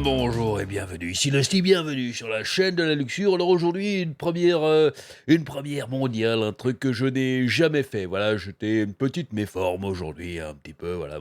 Bonjour et bienvenue, ici Leslie, bienvenue sur la chaîne de la luxure. Alors aujourd'hui, une première mondiale, un truc que je n'ai jamais fait. Voilà, j'étais une petite méforme aujourd'hui, un petit peu, voilà.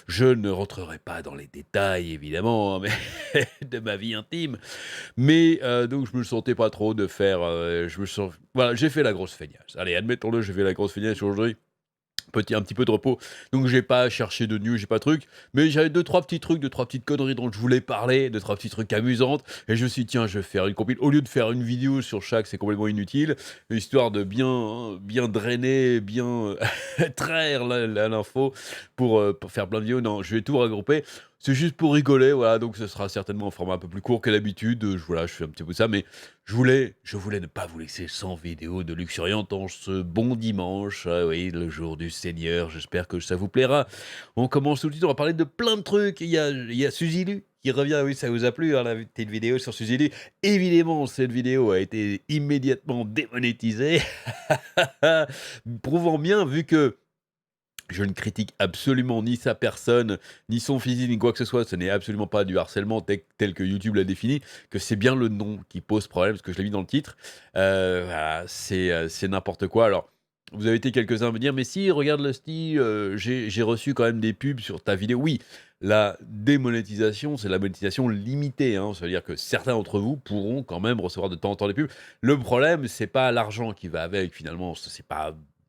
Je ne rentrerai pas dans les détails, évidemment, hein, mais de ma vie intime. Mais donc je me sentais pas trop de faire, voilà, j'ai fait la grosse feignasse. Allez, admettons-le, j'ai fait la grosse feignasse aujourd'hui. Un petit peu de repos, donc j'ai pas cherché de news, j'ai pas de trucs, mais j'avais deux trois petits trucs, deux trois petites conneries dont je voulais parler, deux trois petits trucs amusantes, et je me suis dit: «Tiens, je vais faire une compile». Au lieu de faire une vidéo sur chaque, c'est complètement inutile, histoire de bien, hein, bien drainer, bien, traire l'info pour faire plein de vidéos. Non, je vais tout regrouper. C'est juste pour rigoler, voilà, donc ce sera certainement un format un peu plus court que d'habitude, voilà, je fais un petit peu ça, mais je voulais ne pas vous laisser sans vidéo de luxuriante en ce bon dimanche, ah oui, le jour du Seigneur, j'espère que ça vous plaira. On commence tout de suite, on va parler de plein de trucs, il y a Suzy qui revient, oui, ça vous a plu, hein, la petite vidéo sur Suzy. Évidemment, cette vidéo a été immédiatement démonétisée, prouvant bien, vu que je ne critique absolument ni sa personne, ni son physique, ni quoi que ce soit. Ce n'est absolument pas du harcèlement tel que YouTube l'a défini, que c'est bien le nom qui pose problème, parce que je l'ai mis dans le titre. Voilà, c'est n'importe quoi. Alors, vous avez été quelques-uns à me dire: «Mais si, regarde le style, j'ai reçu quand même des pubs sur ta vidéo». Oui, la démonétisation, c'est la monétisation limitée, hein. Ça veut dire que certains d'entre vous pourront quand même recevoir de temps en temps des pubs. Le problème, c'est pas l'argent qui va avec finalement, ça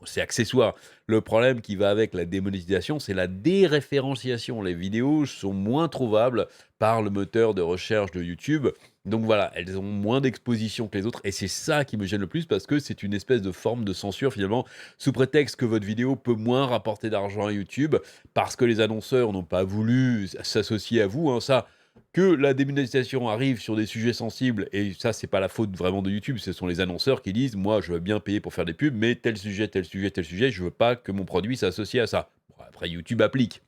c'est accessoire. Le problème qui va avec la démonétisation, c'est la déréférenciation. Les vidéos sont moins trouvables par le moteur de recherche de YouTube. Donc voilà, elles ont moins d'exposition que les autres et c'est ça qui me gêne le plus parce que c'est une espèce de forme de censure finalement, sous prétexte que votre vidéo peut moins rapporter d'argent à YouTube parce que les annonceurs n'ont pas voulu s'associer à vous, hein. Ça, que la démonétisation arrive sur des sujets sensibles, et ça, c'est pas la faute vraiment de YouTube, ce sont les annonceurs qui disent: «Moi, je veux bien payer pour faire des pubs, mais tel sujet, tel sujet, tel sujet, je veux pas que mon produit s'associe à ça». Bon, après, YouTube applique.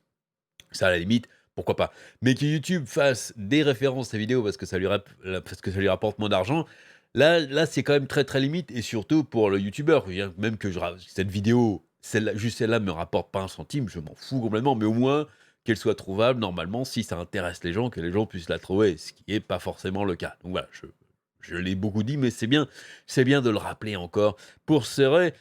Ça, à la limite, pourquoi pas. Mais que YouTube fasse des références à vidéos parce que parce que ça lui rapporte moins d'argent, là, c'est quand même très, très limite, et surtout pour le youtubeur. Je veux dire, même que cette vidéo, celle-là, juste celle-là, me rapporte pas un centime, je m'en fous complètement, mais au moins qu'elle soit trouvable normalement, si ça intéresse les gens, que les gens puissent la trouver, ce qui est pas forcément le cas. Donc voilà, je l'ai beaucoup dit, mais c'est bien de le rappeler encore pour ceux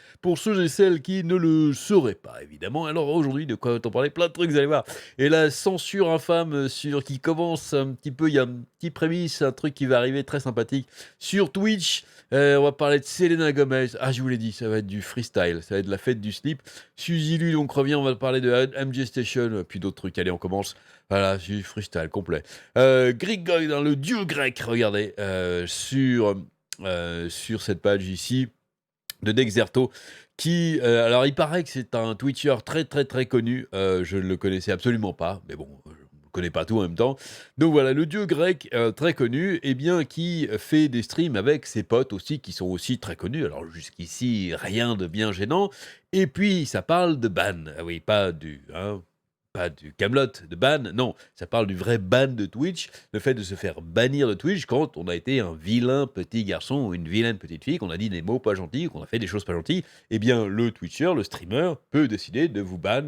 et celles qui ne le sauraient pas, évidemment. Alors aujourd'hui, de quoi va-t-on parler? Plein de trucs, vous allez voir. Et la censure infâme qui commence un petit peu, il y a un petit prémisse, un truc qui va arriver très sympathique sur Twitch. On va parler de Selena Gomez. Ah, je vous l'ai dit, ça va être du freestyle, ça va être de la fête du slip. Suzy Lu donc revient, on va parler de MJ Station, puis d'autres trucs. Allez, on commence. Voilà, du freestyle complet. Greek God, hein, le dieu grec, regardez, sur cette page ici de Dexerto, alors il paraît que c'est un Twitcher très, très, très connu, je ne le connaissais absolument pas, mais bon, je ne connais pas tout en même temps. Donc voilà, le dieu grec, très connu, et bien qui fait des streams avec ses potes aussi, qui sont aussi très connus. Alors jusqu'ici, rien de bien gênant, et puis ça parle de ban. Ah oui, pas du Camelot de ban, non, ça parle du vrai ban de Twitch, le fait de se faire bannir de Twitch quand on a été un vilain petit garçon ou une vilaine petite fille, qu'on a dit des mots pas gentils, qu'on a fait des choses pas gentilles. Eh bien, le Twitcher, le streamer, peut décider de vous ban,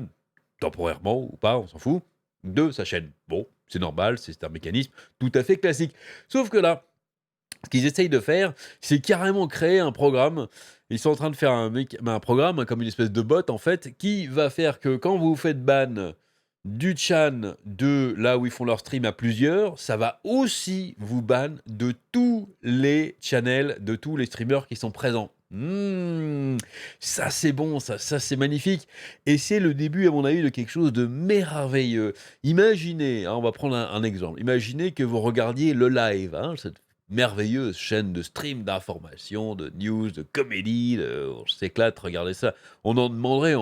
temporairement ou pas, on s'en fout, de sa chaîne. Bon, c'est normal, c'est un mécanisme tout à fait classique. Sauf que là, ce qu'ils essayent de faire, c'est carrément créer un programme. Ils sont en train de faire un programme, hein, comme une espèce de bot en fait, qui va faire que quand vous faites ban du chan de là où ils font leur stream à plusieurs, ça va aussi vous ban de tous les channels, de tous les streamers qui sont présents. Ça c'est bon, ça c'est magnifique. Et c'est le début, à mon avis, de quelque chose de merveilleux. Imaginez, hein, on va prendre un exemple. Imaginez que vous regardiez le live, hein, cette merveilleuse chaîne de stream d'information, de news, de comédie, on s'éclate, regardez ça. On demanderait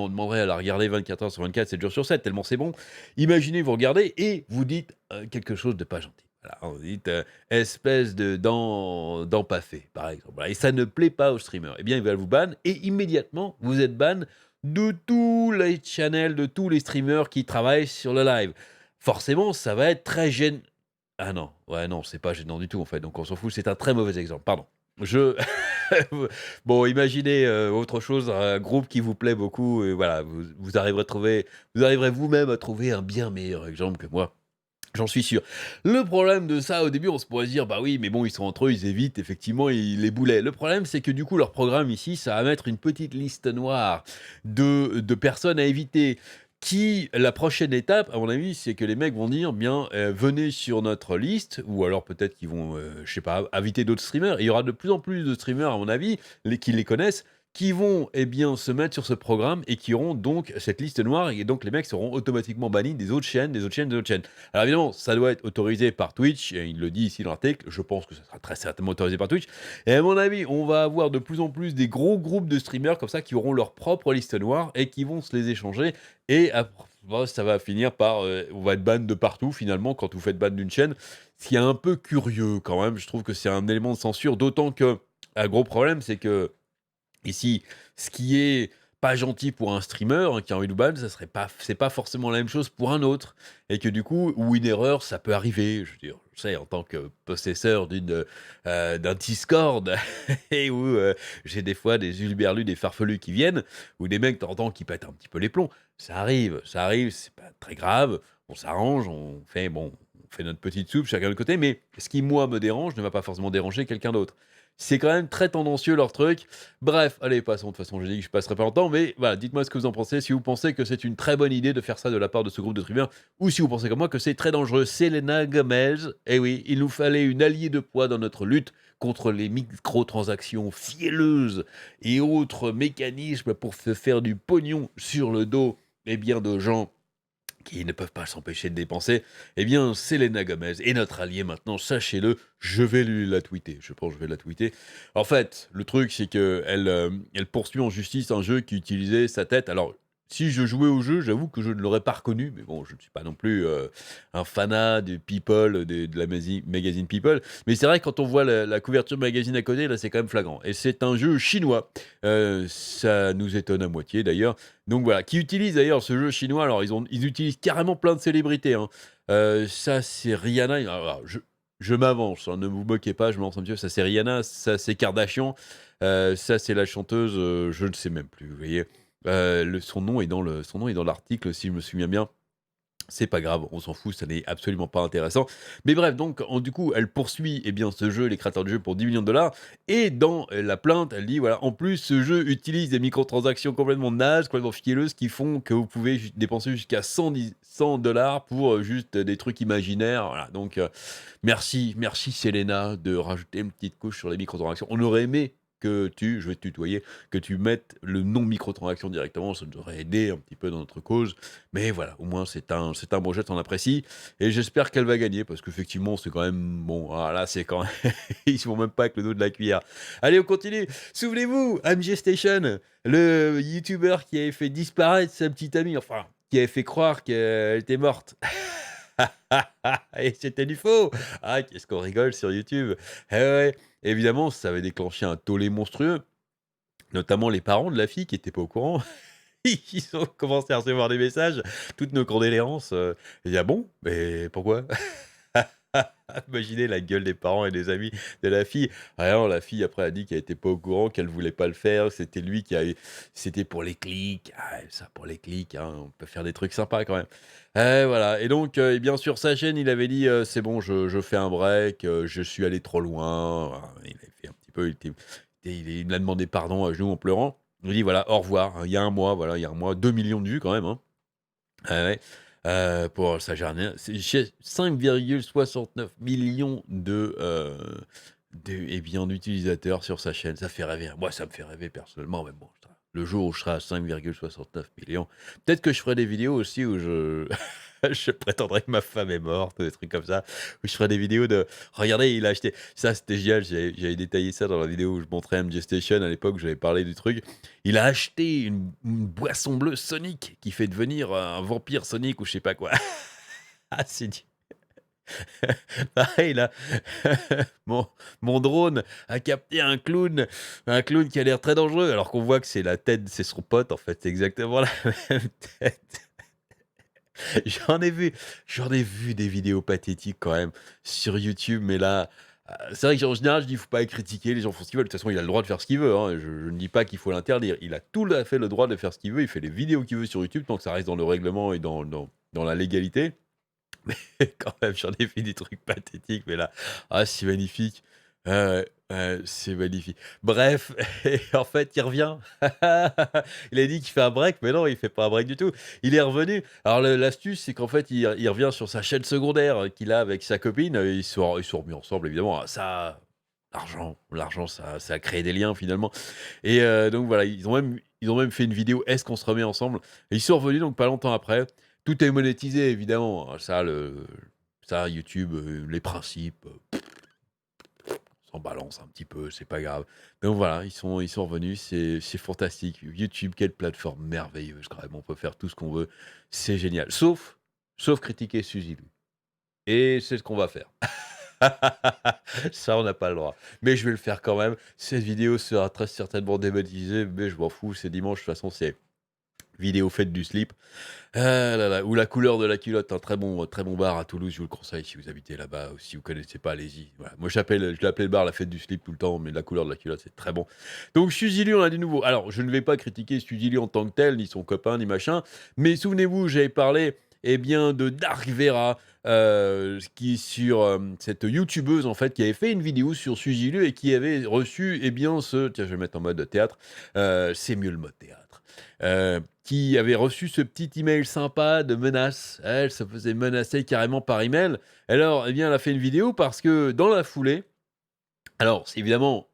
à la regarder 24 heures sur 24, 7 jours sur 7, tellement c'est bon. Imaginez, vous regardez et vous dites quelque chose de pas gentil. Voilà, vous dites espèce de dent pas fait, par exemple. Voilà, et ça ne plaît pas aux streamers. Eh bien, ils veulent vous ban et immédiatement, vous êtes ban de tous les channels, de tous les streamers qui travaillent sur le live. Forcément, ça va être très gênant. Ah non, ouais, non, c'est pas gênant du tout, en fait, donc on s'en fout, c'est un très mauvais exemple, pardon. Je Bon, imaginez, autre chose, un groupe qui vous plaît beaucoup et voilà, vous arriverez vous-même à trouver un bien meilleur exemple que moi. J'en suis sûr. Le problème de ça, au début, on se pourrait se dire: «Bah oui, mais bon, ils sont entre eux, ils évitent effectivement les boulets». Le problème, c'est que du coup, leur programme ici, ça va mettre une petite liste noire de personnes à éviter. La prochaine étape, à mon avis, c'est que les mecs vont dire: «Bien, venez sur notre liste», ou alors peut-être qu'ils vont, je sais pas, inviter d'autres streamers. Et il y aura de plus en plus de streamers, à mon avis, qui les connaissent, qui vont, eh bien, se mettre sur ce programme et qui auront donc cette liste noire, et donc les mecs seront automatiquement bannis des autres chaînes, des autres chaînes, des autres chaînes. Alors évidemment, ça doit être autorisé par Twitch, et il le dit ici dans l'article, je pense que ça sera très certainement autorisé par Twitch. Et à mon avis, on va avoir de plus en plus des gros groupes de streamers comme ça qui auront leur propre liste noire et qui vont se les échanger. Et après, bon, ça va finir par, on va être ban de partout finalement quand vous faites ban d'une chaîne. Ce qui est un peu curieux quand même, je trouve que c'est un élément de censure, d'autant que, un gros problème, c'est que ici, ce qui est pas gentil pour un streamer, hein, qui a envie de ban, ça serait pas c'est pas forcément la même chose pour un autre, et que du coup, où une erreur, ça peut arriver. Je veux dire, je sais, en tant que possesseur d'un Discord et où, j'ai des fois des hurluberlus, des farfelus qui viennent, ou des mecs de temps en temps qui pètent un petit peu les plombs. Ça arrive, c'est pas très grave, on s'arrange, on fait notre petite soupe chacun de notre côté, mais ce qui, moi, me dérange ne va pas forcément déranger quelqu'un d'autre. C'est quand même très tendancieux leur truc. Bref, allez, passons. De toute façon, j'ai dit que je passerai pas longtemps, mais voilà, dites-moi ce que vous en pensez. Si vous pensez que c'est une très bonne idée de faire ça de la part de ce groupe de streamers, ou si vous pensez comme moi que c'est très dangereux. Selena Gomez, eh oui, il nous fallait une alliée de poids dans notre lutte contre les microtransactions fielleuses et autres mécanismes pour se faire du pognon sur le dos, eh bien, de gens qui ne peuvent pas s'empêcher de dépenser. Eh bien, Selena Gomez est notre alliée maintenant, sachez-le, je vais lui la tweeter, je pense que je vais la tweeter. En fait, le truc, c'est qu'elle elle poursuit en justice un jeu qui utilisait sa tête. Alors, si je jouais au jeu, j'avoue que je ne l'aurais pas reconnu, mais bon, je ne suis pas non plus un fanat de People, de la magazine People. Mais c'est vrai que quand on voit la couverture magazine à côté, là, c'est quand même flagrant. Et c'est un jeu chinois. Ça nous étonne à moitié d'ailleurs. Donc voilà, qui utilise d'ailleurs ce jeu chinois. Alors, ils utilisent carrément plein de célébrités, hein. Ça, c'est Rihanna. Alors, je m'avance, hein, ne vous moquez pas, je me lance un petit peu. Ça, c'est Rihanna, ça, c'est Kardashian, ça, c'est la chanteuse, je ne sais même plus, vous voyez. Son nom est dans l'article, si je me souviens bien. C'est pas grave, on s'en fout, ça n'est absolument pas intéressant. Mais bref, donc, du coup, elle poursuit, eh bien, ce jeu, les créateurs du jeu, pour 10 millions de dollars. Et dans la plainte, elle dit, voilà, en plus, ce jeu utilise des microtransactions complètement nazes, complètement fielleuses, qui font que vous pouvez dépenser jusqu'à 100 dollars pour juste des trucs imaginaires. Voilà, donc, merci Selena de rajouter une petite couche sur les microtransactions. On aurait aimé je vais te tutoyer, que tu mettes le nom microtransaction directement, ça nous aurait aidé un petit peu dans notre cause. Mais voilà, au moins c'est un bon jet, on apprécie. Et j'espère qu'elle va gagner, parce qu'effectivement, c'est quand même bon. Ah, là, c'est quand même. Ils se font même pas avec le dos de la cuillère. Allez, on continue. Souvenez-vous, MJ Station, le YouTuber qui avait fait disparaître sa petite amie, enfin, qui avait fait croire qu'elle était morte. Et c'était du faux. Ah, qu'est-ce qu'on rigole sur YouTube. Eh ouais, évidemment, ça avait déclenché un tollé monstrueux, notamment les parents de la fille qui étaient pas au courant. Ils ont commencé à recevoir des messages, toutes nos condoléances. Et dit: «Ah bon? Mais pourquoi?» Imaginez la gueule des parents et des amis de la fille. Ah non, la fille après a dit qu'elle était pas au courant, qu'elle voulait pas le faire, c'était lui qui avait c'était pour les clics. Ah, ça pour les clics, hein, on peut faire des trucs sympas quand même. Voilà, et donc et bien sur sa chaîne, il avait dit, «C'est bon, je fais un break, je suis allé trop loin». Voilà, il avait fait un petit peu, il a demandé pardon à genoux en pleurant. Il dit: «Voilà, au revoir», hein, il y a un mois, voilà, il y a un mois, 2 millions de vues quand même, hein. Ah ouais, pour sa dernière c'est chez 5,69 millions eh bien, d'utilisateurs sur sa chaîne. Ça fait rêver, hein. Moi, ça me fait rêver personnellement, mais bon, le jour où je serai à 5,69 millions, peut-être que je ferai des vidéos aussi où je je prétendrai que ma femme est morte, des trucs comme ça, où je ferai des vidéos de: «Regardez, il a acheté» ça, c'était génial, j'avais détaillé ça dans la vidéo où je montrais MJ Station à l'époque, où j'avais parlé du truc. Il a acheté une boisson bleue Sonic qui fait devenir un vampire Sonic ou je sais pas quoi. Ah, c'est du pareil là, mon mon drone a capté un clown qui a l'air très dangereux, alors qu'on voit que c'est la tête, c'est son pote en fait, c'est exactement la même tête. J'en ai vu j'en ai vu des vidéos pathétiques quand même sur YouTube, mais là, c'est vrai qu'en général, je dis: «Faut pas critiquer, les gens font ce qu'ils veulent». De toute façon, il a le droit de faire ce qu'il veut, hein, je ne dis pas qu'il faut l'interdire. Il a tout à fait le droit de faire ce qu'il veut, il fait les vidéos qu'il veut sur YouTube tant que ça reste dans le règlement et dans la légalité. Quand même, j'en ai fait des trucs pathétiques, mais là, ah, c'est magnifique. Ouais, ouais, c'est magnifique. Bref, et en fait, il revient. Il a dit qu'il fait un break, mais non, il fait pas un break du tout. Il est revenu. Alors l'astuce, c'est qu'en fait, il revient sur sa chaîne secondaire, qu'il a avec sa copine. Ils sont remis ensemble, évidemment. Ah, ça, l'argent, ça a créé des liens, finalement. Et donc voilà, ils ont même fait une vidéo: «Est-ce qu'on se remet ensemble?» Et ils sont revenus donc pas longtemps après. Tout est monétisé évidemment, ça YouTube, les principes, on s'en balance un petit peu, c'est pas grave. Donc voilà, ils sont revenus, c'est fantastique. YouTube, quelle plateforme merveilleuse quand même, on peut faire tout ce qu'on veut, c'est génial. Sauf critiquer Suzy Lu et c'est ce qu'on va faire. Ça, on n'a pas le droit. Mais je vais le faire quand même. Cette vidéo sera très certainement démonétisée, mais je m'en fous, c'est dimanche, de toute façon, c'est vidéo fête du slip. Ah là là, ou la couleur de la culotte, un très bon bar à Toulouse, je vous le conseille si vous habitez là-bas ou si vous connaissez pas, allez-y. Voilà. Moi, je l'appelle le bar la fête du slip tout le temps, mais la couleur de la culotte, c'est très bon. Donc, Suzy on a du nouveau. Alors, je ne vais pas critiquer Suzy en tant que tel, ni son copain, ni machin, mais souvenez-vous, j'avais parlé, eh bien, de Dark Vera, qui sur cette youtubeuse, en fait, qui avait fait une vidéo sur Suzy et qui avait reçu, eh bien, tiens, je vais mettre en mode théâtre, c'est mieux le mode théâtre. Qui avait reçu ce petit email sympa de menace. Elle se faisait menacer carrément par email. Alors, eh bien, elle a fait une vidéo parce que dans la foulée, alors c'est évidemment,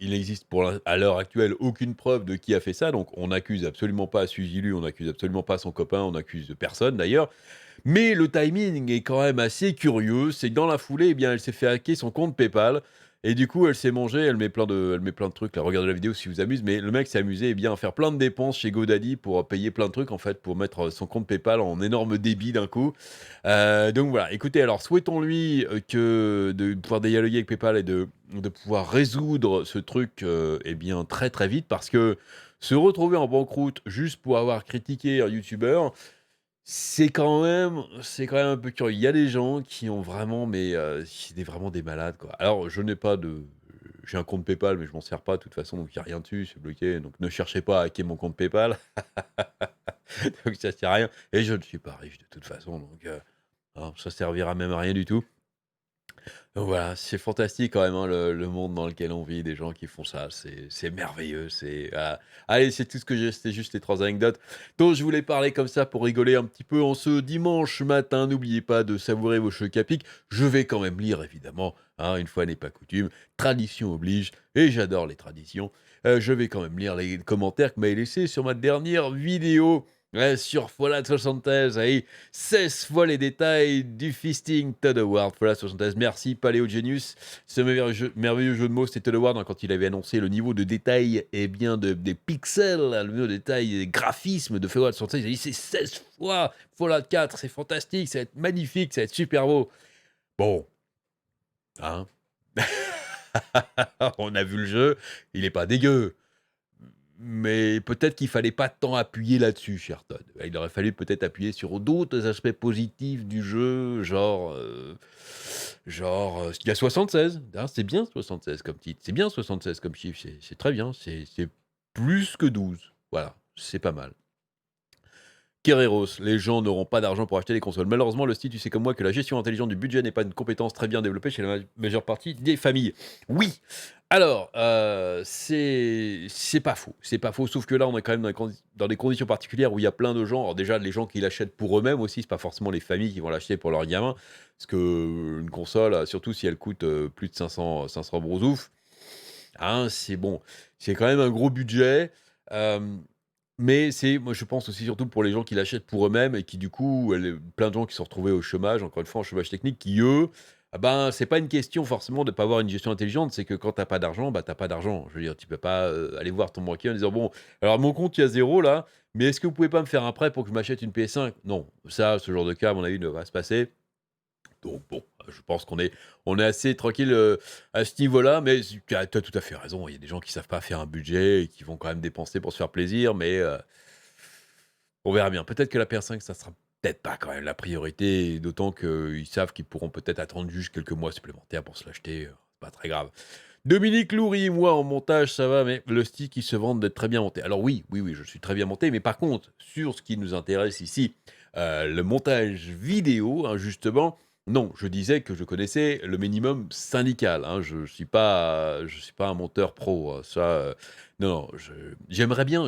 il n'existe à l'heure actuelle aucune preuve de qui a fait ça, donc on n'accuse absolument pas Suzy Lu, on n'accuse absolument pas son copain, on n'accuse personne d'ailleurs. Mais le timing est quand même assez curieux, c'est que dans la foulée, eh bien, elle s'est fait hacker son compte PayPal et du coup, elle s'est mangée, elle met plein de trucs là, regardez la vidéo si vous amuse, mais le mec s'est amusé, eh bien, à faire plein de dépenses chez GoDaddy pour payer plein de trucs en fait, pour mettre, son compte PayPal en énorme débit d'un coup. Donc voilà, écoutez, alors souhaitons-lui, que de pouvoir dialoguer avec PayPal et de pouvoir résoudre ce truc, eh bien, très, très vite parce que se retrouver en banqueroute juste pour avoir critiqué un youtubeur, c'est quand même un peu curieux. Il y a des gens qui ont vraiment mais c'est vraiment des malades, quoi. Alors je n'ai pas de j'ai un compte PayPal, mais je m'en sers pas de toute façon, donc il y a rien dessus, c'est bloqué, donc ne cherchez pas à hacker mon compte PayPal. Donc ça sert à rien et je ne suis pas riche de toute façon, donc non, ça servira même à rien du tout. Donc voilà, c'est fantastique quand même, hein, le monde dans lequel on vit, des gens qui font ça, c'est merveilleux, c'est voilà. Allez, c'est tout ce que j'ai, c'était juste les 3 anecdotes dont je voulais parler comme ça pour rigoler un petit peu en ce dimanche matin. N'oubliez pas de savourer vos chocs à pic. Je vais quand même lire évidemment, hein, une fois n'est pas coutume, tradition oblige et j'adore les traditions. Je vais quand même lire les commentaires que m'avez laissés sur ma dernière vidéo, sur Fallout 76. Allez, 16 fois les détails du Fisting Todd Howard. Fallout 76, merci Paléo Genius. Ce merveilleux jeu de mots, c'était Todd Howard, hein, quand il avait annoncé le niveau de détail et bien des pixels, le niveau de détail des graphismes de Fallout 76. Il a dit c'est 16 fois Fallout 4, c'est fantastique, ça va être magnifique, ça va être super beau. Bon, hein. On a vu le jeu, il est pas dégueu. Mais peut-être qu'il fallait pas tant appuyer là-dessus, cher Todd. Il aurait fallu peut-être appuyer sur d'autres aspects positifs du jeu, il y a 76, hein, c'est bien 76 comme titre, c'est bien 76 comme chiffre, c'est très bien, c'est plus que 12. Voilà, c'est pas mal. Guerreros, les gens n'auront pas d'argent pour acheter des consoles. Malheureusement, le style, tu sais comme moi que la gestion intelligente du budget n'est pas une compétence très bien développée chez la majeure partie des familles. Oui, alors, c'est pas faux, sauf que là, on est quand même dans des conditions particulières où il y a plein de gens. Alors déjà, les gens qui l'achètent pour eux-mêmes aussi, c'est pas forcément les familles qui vont l'acheter pour leurs gamins, parce qu'une console, surtout si elle coûte, plus de 500 brousouf, hein, c'est bon, c'est quand même un gros budget. Mais moi, je pense aussi surtout pour les gens qui l'achètent pour eux-mêmes et qui, du coup, plein de gens qui sont retrouvés au chômage, encore une fois, en chômage technique, qui, eux, ah ben, c'est pas une question forcément de pas avoir une gestion intelligente, c'est que quand t'as pas d'argent, bah, t'as pas d'argent. Je veux dire, tu peux pas aller voir ton banquier en disant, bon, alors mon compte, il y a zéro là, mais est-ce que vous pouvez pas me faire un prêt pour que je m'achète une PS5? Non, ça, ce genre de cas, à mon avis, ne va pas se passer. Donc bon, je pense qu'on est assez tranquille, à ce niveau-là, mais tu as tout à fait raison. Il y a des gens qui savent pas faire un budget et qui vont quand même dépenser pour se faire plaisir, mais on verra bien. Peut-être que la PS5, ça sera peut-être pas quand même la priorité, d'autant qu'ils savent qu'ils pourront peut-être attendre juste quelques mois supplémentaires pour se l'acheter, c'est pas très grave. Dominique Loury, moi en montage ça va, mais le stick il se vante d'être très bien monté. Alors oui, oui, oui, je suis très bien monté, mais par contre, sur ce qui nous intéresse ici, Le montage vidéo, hein, justement, non, je disais que je connaissais le minimum syndical, hein. Je suis pas un monteur pro, ça, non, non, j'aimerais bien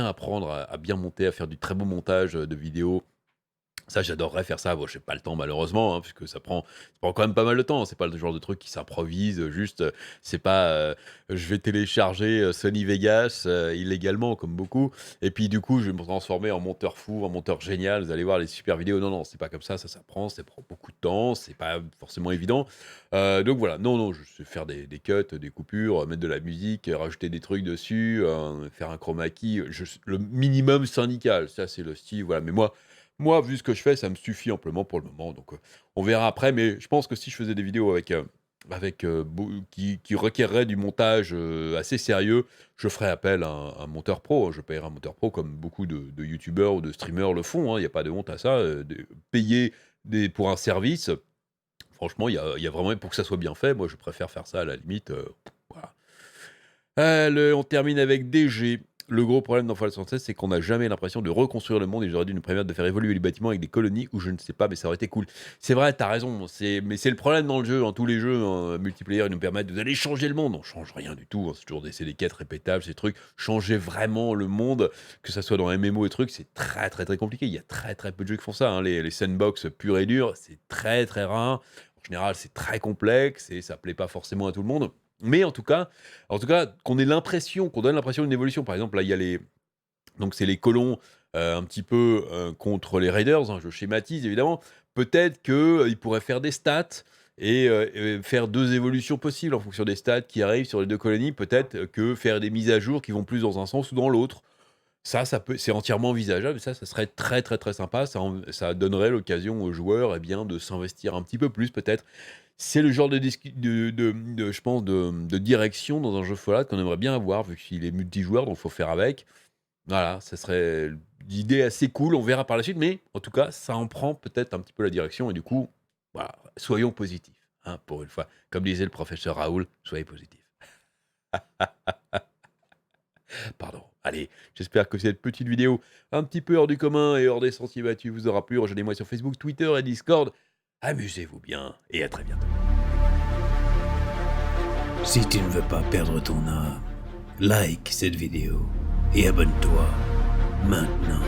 apprendre à bien monter, à faire du très bon montage, de vidéos. Ça, j'adorerais faire ça. Bon, j'ai pas le temps malheureusement, hein, puisque ça prend quand même pas mal de temps. C'est pas le genre de truc qui s'improvise, juste, c'est pas, je vais télécharger, Sony Vegas, illégalement comme beaucoup et puis du coup, je vais me transformer en monteur fou, en monteur génial. Vous allez voir les super vidéos. Non, non, c'est pas comme ça s'apprend, ça prend beaucoup de temps, c'est pas forcément évident. Donc voilà, non, non, je sais faire des cuts, des coupures, mettre de la musique, rajouter des trucs dessus, faire un chroma key, le minimum syndical, ça c'est le style, voilà. Mais moi, vu ce que je fais, ça me suffit amplement pour le moment, donc on verra après. Mais je pense que si je faisais des vidéos avec, beau qui requerraient du montage, assez sérieux, je ferais appel à un monteur pro, hein. Je paierais un monteur pro comme beaucoup de youtubeurs ou de streamers le font, hein. Il y a pas de honte à ça, de payer pour un service. Franchement, il y a vraiment pour que ça soit bien fait, moi je préfère faire ça à la limite, voilà. On termine avec DG. Le gros problème dans Fallout 76, c'est qu'on n'a jamais l'impression de reconstruire le monde et j'aurais dû nous prémettre de faire évoluer les bâtiments avec des colonies ou je ne sais pas, mais ça aurait été cool. C'est vrai, t'as raison, mais c'est le problème dans le jeu, dans tous les jeux multiplayer, ils nous permettent d'aller changer le monde. On change rien du tout, hein, c'est toujours des quêtes répétables, ces trucs. Changer vraiment le monde, que ça soit dans MMO et trucs, c'est très très très compliqué. Il y a très très peu de jeux qui font ça, hein. Les sandbox purs et durs, c'est très très rare. En général, c'est très complexe et ça plaît pas forcément à tout le monde. Mais en tout cas, qu'on donne l'impression d'une évolution. Par exemple, là, il y a donc c'est les colons, un petit peu, contre les raiders, hein, je schématise évidemment. Peut-être qu'ils pourraient faire des stats et faire 2 évolutions possibles en fonction des stats qui arrivent sur les 2 colonies. Peut-être que faire des mises à jour qui vont plus dans un sens ou dans l'autre. C'est entièrement envisageable et ça serait très, très, très sympa. Ça donnerait l'occasion aux joueurs, eh bien, de s'investir un petit peu plus peut-être. C'est le genre je pense de direction dans un jeu Fallout qu'on aimerait bien avoir vu qu'il est multijoueur, donc il faut faire avec. Voilà, ça serait l'idée assez cool, on verra par la suite, mais en tout cas, ça en prend peut-être un petit peu la direction et du coup, voilà, soyons positifs, hein, pour une fois. Comme disait le professeur Raoul, soyez positifs. Pardon. Allez, j'espère que cette petite vidéo un petit peu hors du commun et hors des sentiers battus vous aura plu. Rejoignez-moi sur Facebook, Twitter et Discord. Amusez-vous bien et à très bientôt. Si tu ne veux pas perdre ton âme, like cette vidéo et abonne-toi maintenant.